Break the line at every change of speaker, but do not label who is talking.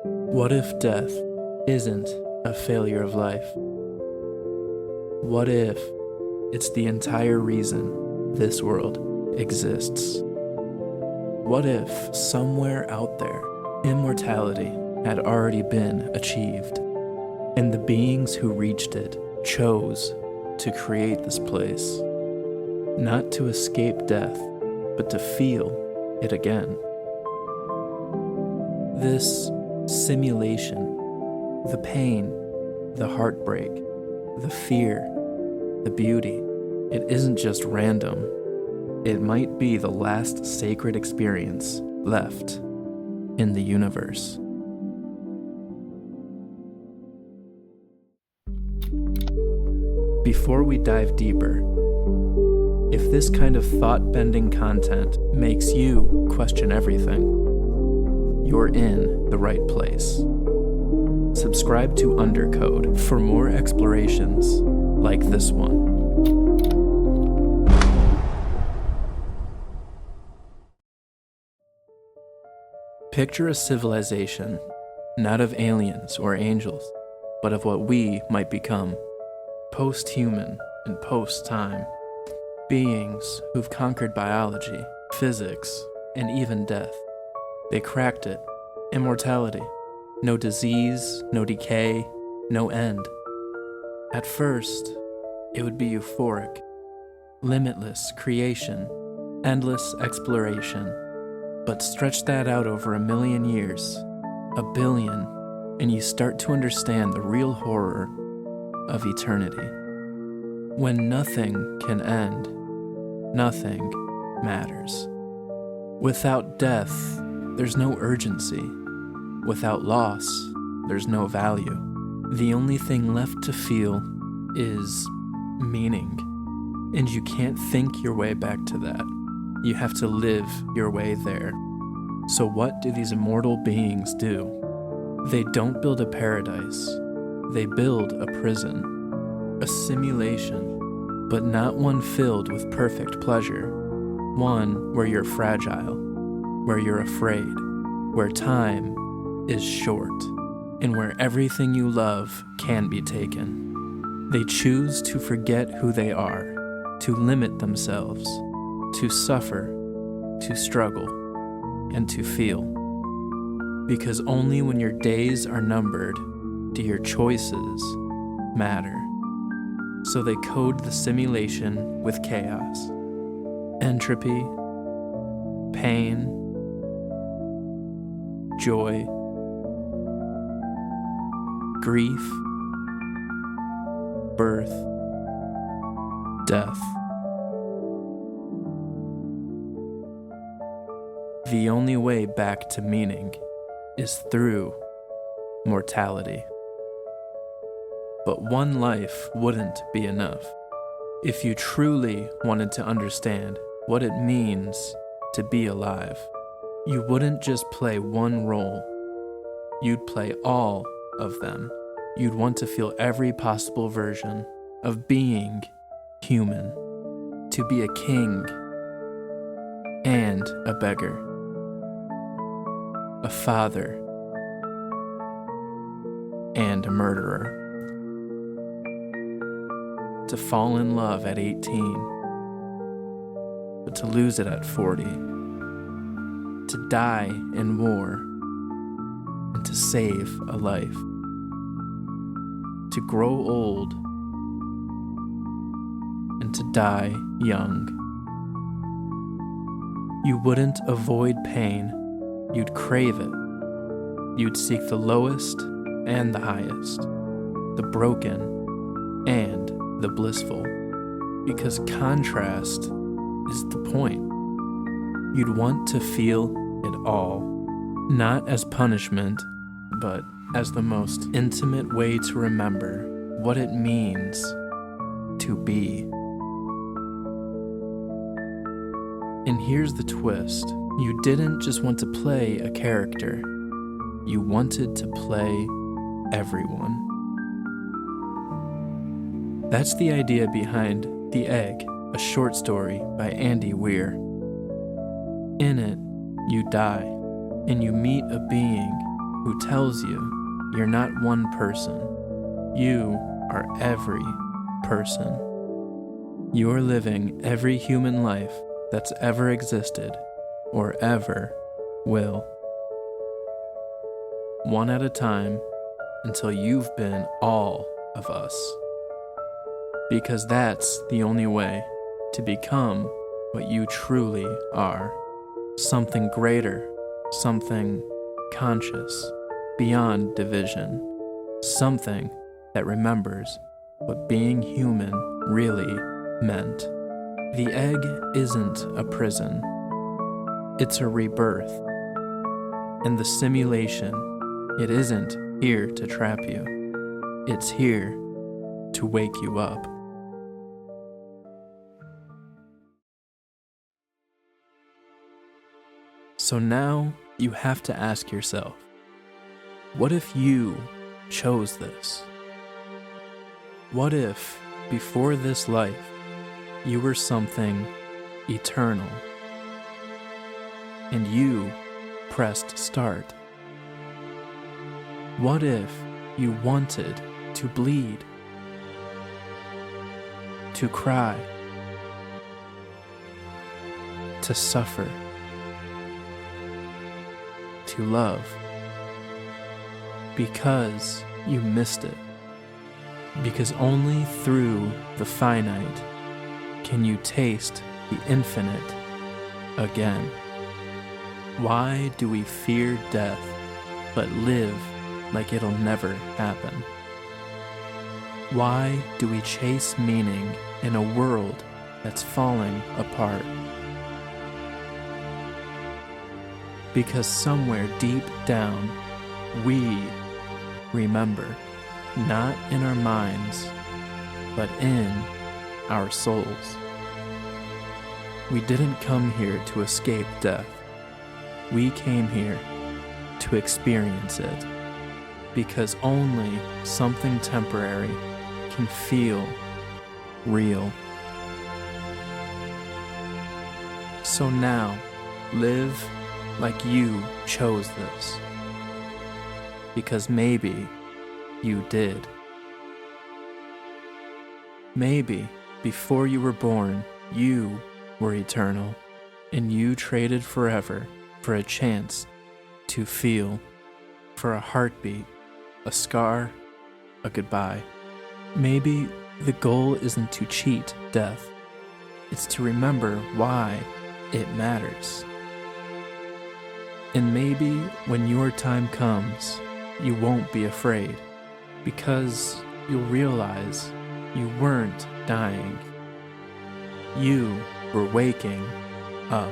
What if death isn't a failure of life? What if it's the entire reason this world exists? What if somewhere out there, immortality had already been achieved, and the beings who reached it chose to create this place, not to escape death, but to feel it again? This simulation, the pain, the heartbreak, the fear, the beauty, it isn't just random. It might be the last sacred experience left in the universe. Before we dive deeper, if this kind of thought-bending content makes you question everything, you're in the right place. Subscribe to UnderCode for more explorations like this one. Picture a civilization, not of aliens or angels, but of what we might become, post-human and post-time, beings who've conquered biology, physics, and even death. They cracked it. Immortality. No disease, no decay, no end. At first, it would be euphoric. Limitless creation, endless exploration. But stretch that out over 1,000,000 years, 1,000,000,000, and you start to understand the real horror of eternity. When nothing can end, nothing matters. Without death, there's no urgency. Without loss, there's no value. The only thing left to feel is meaning. And you can't think your way back to that. You have to live your way there. So what do these immortal beings do? They don't build a paradise. They build a prison. A simulation, but not one filled with perfect pleasure. One where you're fragile, where you're afraid, where time is short, and where everything you love can be taken. They choose to forget who they are, to limit themselves, to suffer, to struggle, and to feel. Because only when your days are numbered do your choices matter. So they code the simulation with chaos, entropy, pain, joy, grief, birth, death. The only way back to meaning is through mortality. But one life wouldn't be enough. If you truly wanted to understand what it means to be alive, you wouldn't just play one role. You'd play all of them. You'd want to feel every possible version of being human, to be a king and a beggar, a father and a murderer, to fall in love at 18, but to lose it at 40, to die in war and to save a life, to grow old and to die young. You wouldn't avoid pain. You'd crave it. You'd seek the lowest and the highest, the broken and the blissful, because contrast is the point. You'd want to feel it all, not as punishment, but as the most intimate way to remember what it means to be. And here's the twist. You didn't just want to play a character. You wanted to play everyone. That's the idea behind The Egg, a short story by Andy Weir. In it, you die, and you meet a being who tells you you're not one person. You are every person. You're living every human life that's ever existed or ever will. One at a time until you've been all of us. Because that's the only way to become what you truly are. Something greater, something conscious, beyond division. Something that remembers what being human really meant. The egg isn't a prison. It's a rebirth. And the simulation, it isn't here to trap you. It's here to wake you up. So now you have to ask yourself, what if you chose this? What if, before this life, you were something eternal, and you pressed start? What if you wanted to bleed, to cry, to suffer, to love, because you missed it? Because only through the finite can you taste the infinite again. Why do we fear death but live like it'll never happen? Why do we chase meaning in a world that's falling apart? Because somewhere deep down, we remember, not in our minds, but in our souls. We didn't come here to escape death. We came here to experience it, because only something temporary can feel real. So now, live like you chose this, because maybe you did. Maybe before you were born, you were eternal, and you traded forever for a chance to feel, for a heartbeat, a scar, a goodbye. Maybe the goal isn't to cheat death, it's to remember why it matters. And maybe when your time comes, you won't be afraid, because you'll realize you weren't dying. You were waking up.